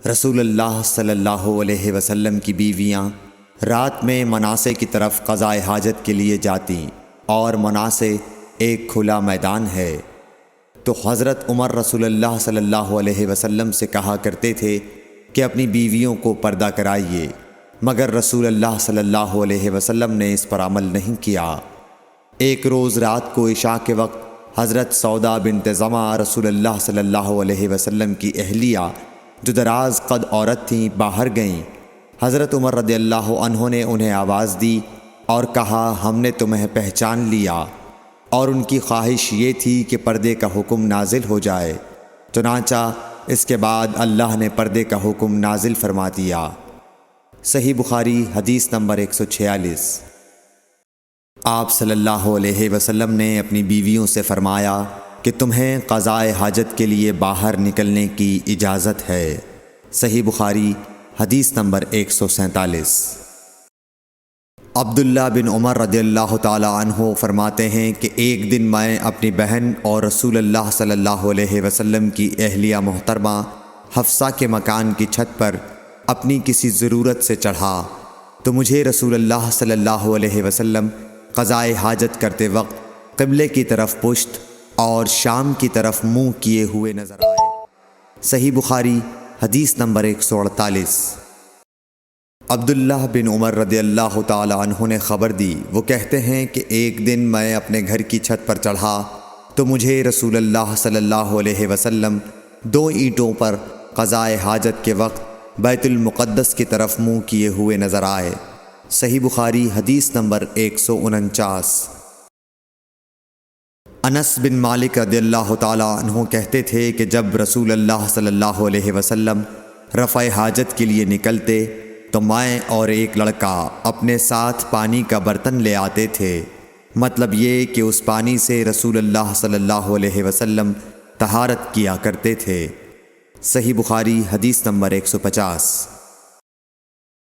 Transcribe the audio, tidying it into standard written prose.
رسول اللہ صلی اللہ علیہ وسلم کی بیویاں رات میں مناسے کی طرف قضائے حاجت کے لیے جاتیں اور مناسے ایک کھلا میدان ہے، تو حضرت عمر رسول اللہ صلی اللہ علیہ وسلم سے کہا کرتے تھے کہ اپنی بیویوں کو پردہ کرائیے، مگر رسول اللہ صلی اللہ علیہ وسلم نے اس پر عمل نہیں کیا۔ ایک روز رات کو عشاء کے وقت حضرت سودا بنت زمع رسول اللہ صلی اللہ علیہ وسلم کی اہلیہ جو دراز قد عورت تھیں باہر گئیں۔ حضرت عمر رضی اللہ عنہ نے انہیں آواز دی اور کہا ہم نے تمہیں پہچان لیا، اور ان کی خواہش یہ تھی کہ پردے کا حکم نازل ہو جائے، چنانچہ اس کے بعد اللہ نے پردے کا حکم نازل فرما دیا۔ صحیح بخاری حدیث نمبر 146۔ آپ صلی اللہ علیہ وسلم نے اپنی بیویوں سے فرمایا کہ تمہیں قضائے حاجت کے لیے باہر نکلنے کی اجازت ہے۔ صحیح بخاری حدیث نمبر 147۔ عبداللہ بن عمر رضی اللہ تعالی عنہ فرماتے ہیں کہ ایک دن میں اپنی بہن اور رسول اللہ صلی اللہ علیہ وسلم کی اہلیہ محترمہ حفصہ کے مکان کی چھت پر اپنی کسی ضرورت سے چڑھا تو مجھے رسول اللہ صلی اللہ علیہ وسلم قضائے حاجت کرتے وقت قبلے کی طرف پشت اور شام کی طرف منہ کیے ہوئے نظر آئے۔ صحیح بخاری حدیث نمبر 148۔ عبداللہ بن عمر رضی اللہ تعالی عنہ نے خبر دی، وہ کہتے ہیں کہ ایک دن میں اپنے گھر کی چھت پر چڑھا تو مجھے رسول اللہ صلی اللہ علیہ وسلم 2 اینٹوں پر قضائے حاجت کے وقت بیت المقدس کی طرف منہ کیے ہوئے نظر آئے۔ صحیح بخاری حدیث نمبر 149۔ انس بن مالک رضی اللہ تعالی عنہ کہتے تھے کہ جب رسول اللہ صلی اللہ علیہ وسلم رفع حاجت کے لیے نکلتے تو میں اور ایک لڑکا اپنے ساتھ پانی کا برتن لے آتے تھے، مطلب یہ کہ اس پانی سے رسول اللہ صلی اللہ علیہ وسلم طہارت کیا کرتے تھے۔ صحیح بخاری حدیث نمبر 150۔